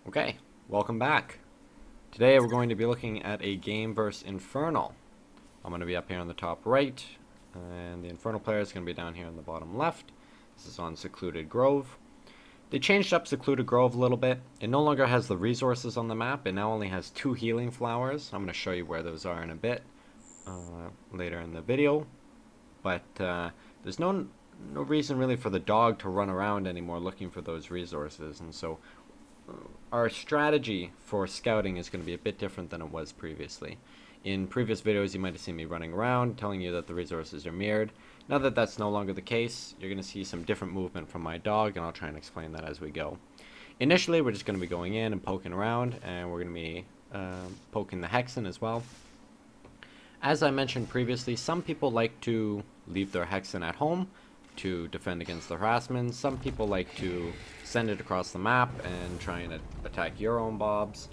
Okay, welcome back. Today we're going to be looking at a game versus Infernal. I'm going to be up here on the top right, and the Infernal player is going to be down here on the bottom left. This is on Secluded Grove. They changed up Secluded Grove a little bit. It no longer has the resources on the map. It now only has 2 healing flowers. I'm going to show you where those are in a bit later in the video. But there's no reason really for the dog to run around anymore looking for those resources, and so our strategy for scouting is going to be a bit different than it was previously. In previous videos, you might have seen me running around telling you that the resources are mirrored. Now that that's no longer the case, you're going to see some different movement from my dog, and I'll try and explain that as we go. Initially, we're just going to be going in and poking around, and we're going to be poking the Hexen as well. As I mentioned previously, some people like to leave their Hexen at home to defend against the harassment. Some people like to send it across the map and try and attack your own mobs.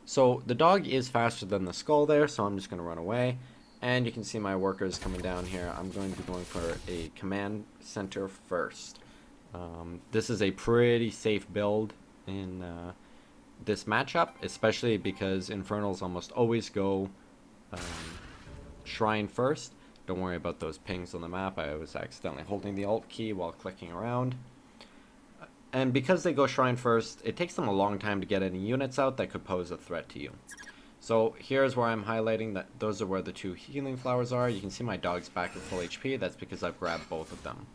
So the dog is faster than the skull there, so I'm just going to run away. And you can see my workers coming down here. I'm going to be going for a command center first. This is a pretty safe build in this matchup, especially because Infernals almost always go Shrine first. Don't worry about those pings on the map. I was accidentally holding the Alt key while clicking around. And because they go Shrine first, it takes them a long time to get any units out that could pose a threat to you. So here's where I'm highlighting that those are where the 2 healing flowers are. You can see my dog's back at full HP. That's because I've grabbed both of them.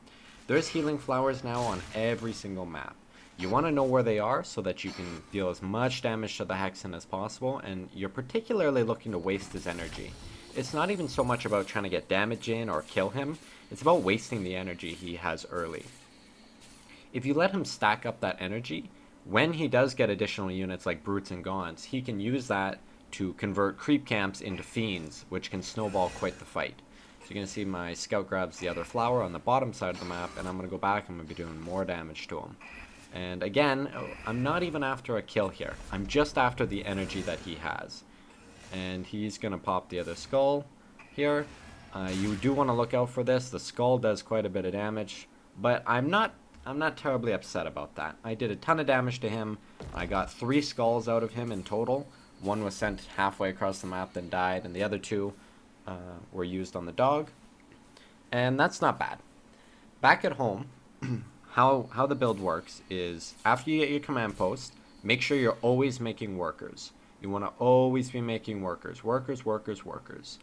There's healing flowers now on every single map. You want to know where they are so that you can deal as much damage to the Hexen as possible, and you're particularly looking to waste his energy. It's not even so much about trying to get damage in or kill him, it's about wasting the energy he has early. If you let him stack up that energy, when he does get additional units like Brutes and Gaunts, he can use that to convert creep camps into fiends, which can snowball quite the fight. So you're going to see my scout grabs the other flower on the bottom side of the map, and I'm going to go back and I'm going to be doing more damage to him. And again, I'm not even after a kill here. I'm just after the energy that he has. And he's going to pop the other skull here. You do want to look out for this. The skull does quite a bit of damage, but I'm not terribly upset about that. I did a ton of damage to him. I got 3 skulls out of him in total. One was sent halfway across the map, then died, and the other 2 were used on the dog. And that's not bad. Back at home, how the build works is after you get your command post, make sure you're always making workers. You want to always be making workers. Workers.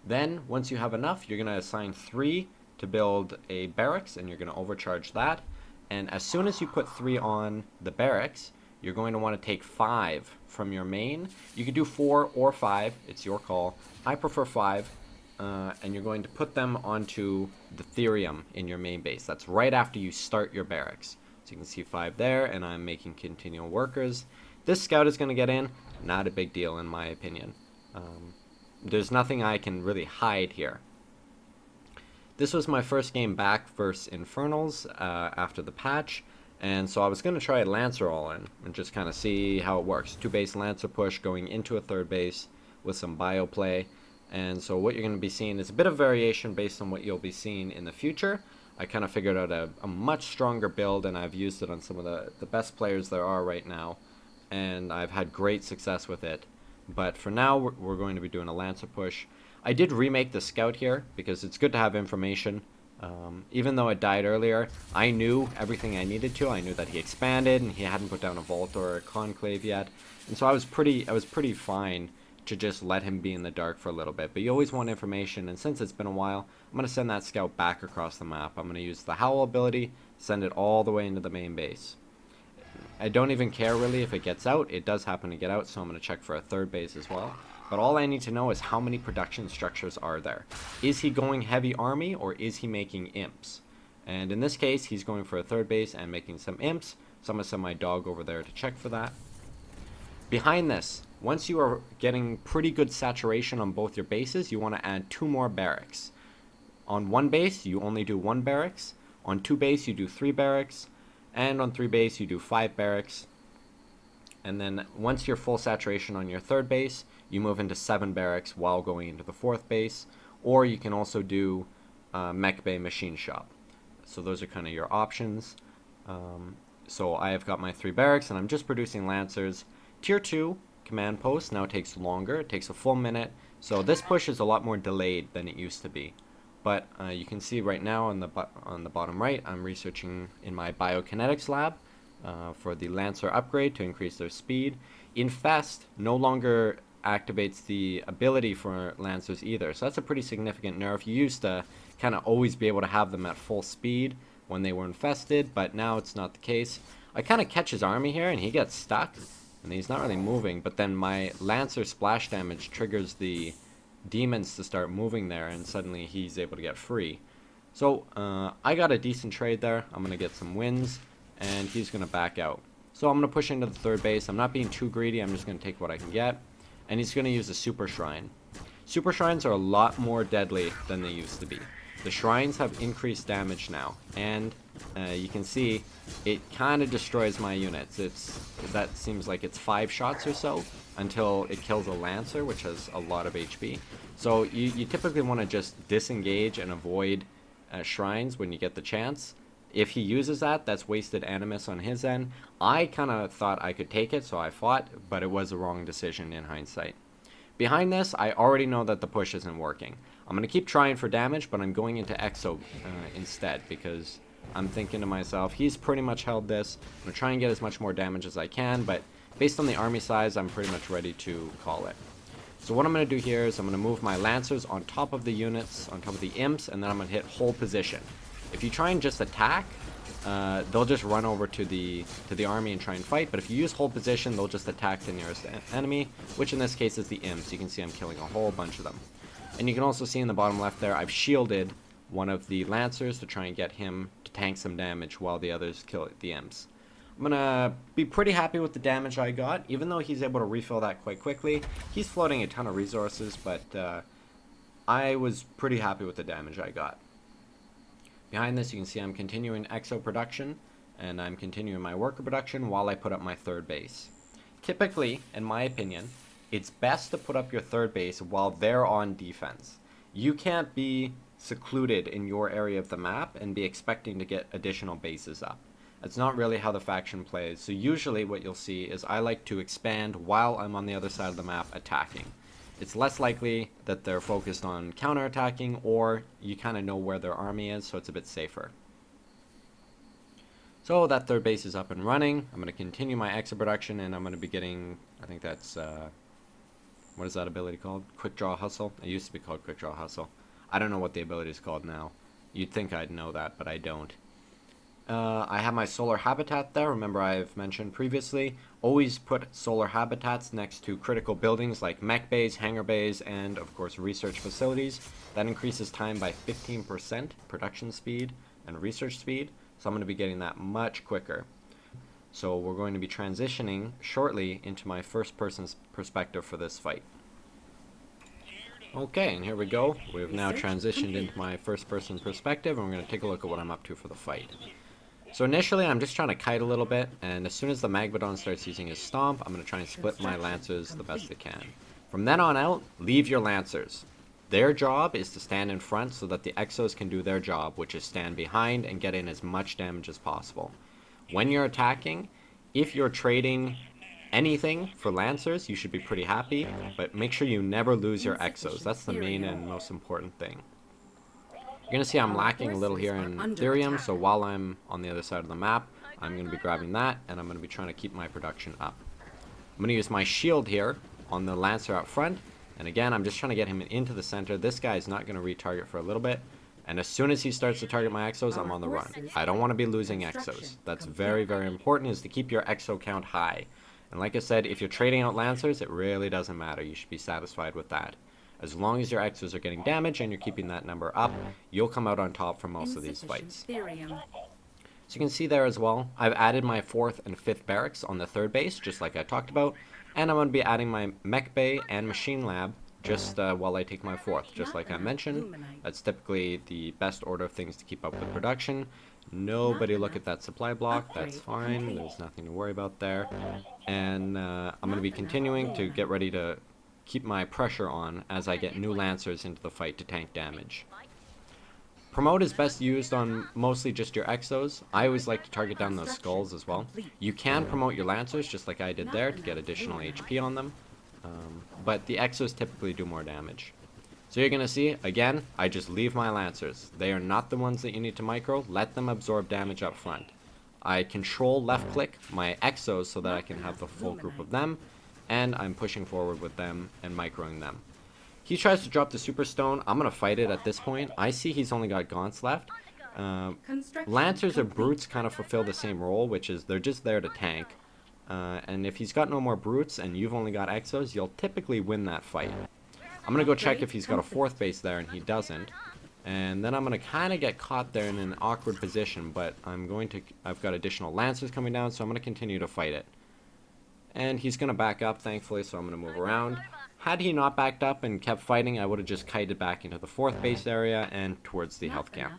Then, once you have enough, you're going to assign 3 to build a barracks, and you're going to overcharge that. And as soon as you put 3 on the barracks, you're going to want to take 5 from your main. You could do 4 or 5. It's your call. I prefer 5. And you're going to put them onto the Therium in your main base. That's right after you start your barracks. So you can see 5 there, and I'm making continual workers. This scout is going to get in. Not a big deal in my opinion. There's nothing I can really hide here. This was my first game back versus Infernals after the patch, and so I was going to try a Lancer all in and just kind of see how it works. 2 base Lancer push going into a 3rd base with some bio play. And so what you're going to be seeing is a bit of variation based on what you'll be seeing in the future. I kind of figured out a much stronger build, and I've used it on some of the best players there are right now. And I've had great success with it. But for now, we're going to be doing a Lancer push. I did remake the Scout here, because it's good to have information. Even though it died earlier, I knew everything I needed to. I knew that he expanded, and he hadn't put down a Vault or a Conclave yet. And so I was pretty fine to just let him be in the dark for a little bit. But you always want information, and since it's been a while, I'm going to send that Scout back across the map. I'm going to use the Howl ability, send it all the way into the main base. I don't even care really if it gets out. It does happen to get out, so I'm going to check for a 3rd base as well. But all I need to know is how many production structures are there. Is he going heavy army, or is he making imps? And in this case, he's going for a 3rd base and making some imps, so I'm going to send my dog over there to check for that. Behind this, once you are getting pretty good saturation on both your bases, you want to add 2 more barracks. On 1 base, you only do 1 barracks. On 2 base, you do 3 barracks. And on 3 base, you do 5 barracks. And then once you're full saturation on your 3rd base, you move into 7 barracks while going into the 4th base. Or you can also do Mech Bay Machine Shop. So those are kind of your options. So I have got my 3 barracks, and I'm just producing lancers. Tier 2 command post now takes longer. It takes a full minute. So this push is a lot more delayed than it used to be. But you can see right now on the bottom right, I'm researching in my biokinetics lab for the Lancer upgrade to increase their speed. Infest no longer activates the ability for Lancers either, so that's a pretty significant nerf. You used to kind of always be able to have them at full speed when they were infested, but now it's not the case. I kind of catch his army here, and he gets stuck, and he's not really moving, but then my Lancer splash damage triggers the demons to start moving there, and suddenly he's able to get free. So I got a decent trade there. I'm going to get some wins, and he's going to back out. So I'm going to push into the third base. I'm not being too greedy. I'm just going to take what I can get. And he's going to use a super shrine. Super shrines are a lot more deadly than they used to be. The shrines have increased damage now, and you can see it kind of destroys my units. That seems like it's 5 shots or so until it kills a Lancer, which has a lot of HP. So you typically want to just disengage and avoid shrines when you get the chance. If he uses that, that's wasted animus on his end. I kind of thought I could take it, so I fought, but it was a wrong decision in hindsight. Behind this, I already know that the push isn't working. I'm going to keep trying for damage, but I'm going into Exo instead, because I'm thinking to myself, he's pretty much held this. I'm going to try and get as much more damage as I can, but based on the army size, I'm pretty much ready to call it. So what I'm going to do here is I'm going to move my Lancers on top of the units, on top of the imps, and then I'm going to hit hold position. If you try and just attack, they'll just run over to the army and try and fight, but if you use hold position, they'll just attack the nearest enemy, which in this case is the imps. You can see I'm killing a whole bunch of them. And you can also see in the bottom left there, I've shielded one of the Lancers to try and get him to tank some damage while the others kill the imps. I'm gonna be pretty happy with the damage I got, even though he's able to refill that quite quickly. He's floating a ton of resources, but I was pretty happy with the damage I got. Behind this, you can see I'm continuing Exo production, and I'm continuing my worker production while I put up my third base. Typically, in my opinion, it's best to put up your third base while they're on defense. You can't be secluded in your area of the map and be expecting to get additional bases up. That's not really how the faction plays, so usually what you'll see is I like to expand while I'm on the other side of the map attacking. It's less likely that they're focused on counterattacking, or you kind of know where their army is, so it's a bit safer. So that third base is up and running. I'm going to continue my Exo production, and I'm going to be getting, I think that's, what is that ability called? Quick Draw Hustle? It used to be called Quick Draw Hustle. I don't know what the ability is called now. You'd think I'd know that, but I don't. I have my solar habitat there. Remember, I've mentioned previously, always put solar habitats next to critical buildings like mech bays, hangar bays, and of course research facilities. That increases time by 15%, production speed and research speed, so I'm going to be getting that much quicker. So we're going to be transitioning shortly into my first person's perspective for this fight. Okay, and here we go. We've now transitioned into my first person perspective, and we're going to take a look at what I'm up to for the fight. So initially, I'm just trying to kite a little bit, and as soon as the Magbodon starts using his stomp, I'm going to try and split my Lancers the best I can. From then on out, leave your Lancers. Their job is to stand in front so that the Exos can do their job, which is stand behind and get in as much damage as possible. When you're attacking, if you're trading anything for Lancers, you should be pretty happy, but make sure you never lose your Exos. That's the main and most important thing. You're going to see I'm lacking a little here in Therium, so while I'm on the other side of the map, I'm going to be grabbing that, and I'm going to be trying to keep my production up. I'm going to use my shield here on the Lancer out front, and again, I'm just trying to get him into the center. This guy is not going to retarget for a little bit, and as soon as he starts to target my Exos, I'm on the run. I don't want to be losing Exos. That's very, very important, is to keep your Exo count high. And like I said, if you're trading out Lancers, it really doesn't matter. You should be satisfied with that. As long as your Exos are getting damage and you're keeping that number up, you'll come out on top for most of these fights. So you can see there as well, I've added my 4th and 5th barracks on the third base, just like I talked about. And I'm going to be adding my mech bay and machine lab just while I take my 4th, just like I mentioned. That's typically the best order of things to keep up with production. Nobody look at that supply block, that's fine, there's nothing to worry about there. And I'm going to be continuing to get ready to keep my pressure on as I get new Lancers into the fight to tank damage. Promote is best used on mostly just your exos. I always like to target down those skulls as well. You can promote your lancers just like I did there to get additional HP on them. But the exos typically do more damage. So you're going to see, again, I just leave my lancers. They are not the ones that you need to micro. Let them absorb damage up front. I control left click my exos so that I can have the full group of them. And I'm pushing forward with them and microing them. He tries to drop the super stone. I'm going to fight it at this point. I see he's only got gaunts left. Lancers or brutes kind of fulfill the same role, which is they're just there to tank. And if he's got no more brutes and you've only got exos, you'll typically win that fight. I'm going to go check if he's got a fourth base there, and he doesn't. And then I'm going to kind of get caught there in an awkward position, but I've got additional lancers coming down, so I'm going to continue to fight it. And he's going to back up, thankfully, so I'm going to move around. Had he not backed up and kept fighting, I would have just kited back into the fourth base area and towards the health camp.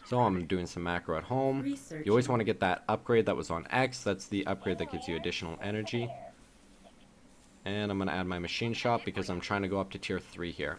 So I'm doing some macro at home. You always want to get that upgrade that was on X. That's the upgrade that gives you additional energy. And I'm going to add my machine shop because I'm trying to go up to tier 3 here.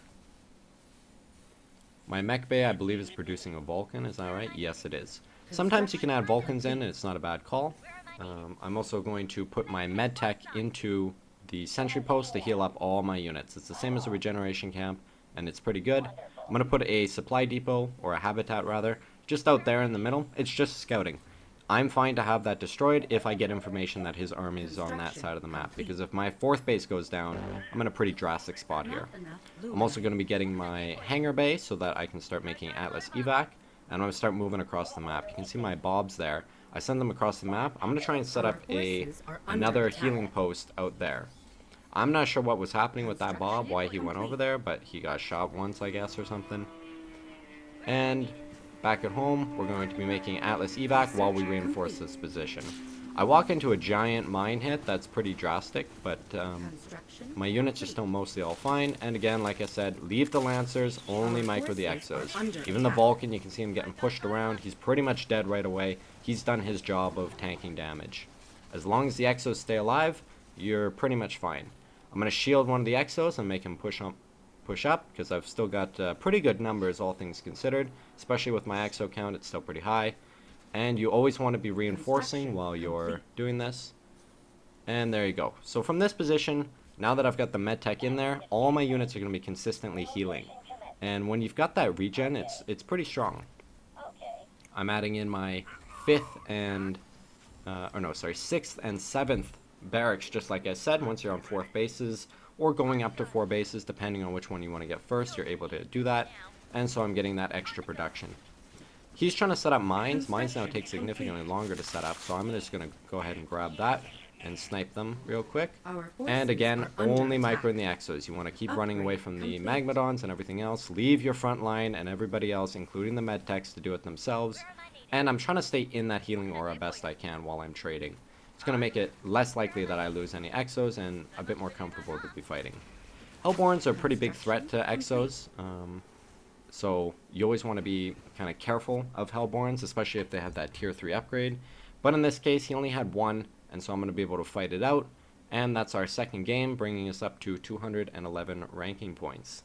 My mech bay, I believe, is producing a Vulcan. Is that right? Yes, it is. Sometimes you can add Vulcans in, and it's not a bad call. I'm also going to put my med tech into the sentry post to heal up all my units. It's the same as a regeneration camp, and it's pretty good. I'm going to put a supply depot, or a habitat rather, just out there in the middle. It's just scouting. I'm fine to have that destroyed if I get information that his army is on that side of the map, because if my fourth base goes down, I'm in a pretty drastic spot here. I'm also going to be getting my hangar bay so that I can start making Atlas evac, and I'm going to start moving across the map. You can see my bobs there. I send them across the map. I'm going to try and set up another healing post out there. I'm not sure what was happening with that Bob, why he went over there, but he got shot once, I guess, or something. And back at home, we're going to be making Atlas evac while we reinforce this position. I walk into a giant mine hit that's pretty drastic, but my units are still mostly all fine. And again, like I said, leave the Lancers, only micro the Exos. Even the Vulcan, you can see him getting pushed around. He's pretty much dead right away. He's done his job of tanking damage. As long as the Exos stay alive, you're pretty much fine. I'm going to shield one of the Exos and make him push up, because I've still got pretty good numbers, all things considered. Especially with my Exo count, it's still pretty high. And you always want to be reinforcing while you're doing this. And there you go. So from this position, now that I've got the medtech in there, all my units are going to be consistently healing. And when you've got that regen, it's pretty strong. I'm adding in my 6th and 7th barracks, just like I said. Once you're on 4th bases, or going up to 4 bases, depending on which one you want to get first, you're able to do that. And so I'm getting that extra production. He's trying to set up mines. Mines now take significantly longer to set up, so I'm just going to go ahead and grab that and snipe them real quick. And again, only microing the Exos. You want to keep running away from the Magmadons and everything else. Leave your front line and everybody else, including the medtechs, to do it themselves. And I'm trying to stay in that healing aura best I can while I'm trading. It's going to make it less likely that I lose any Exos and a bit more comfortable to be fighting. Hellborns are a pretty big threat to Exos. So you always want to be kind of careful of Hellborns, especially if they have that tier 3 upgrade. But in this case, he only had one, and so I'm going to be able to fight it out. And that's our second game, bringing us up to 211 ranking points.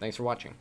Thanks for watching.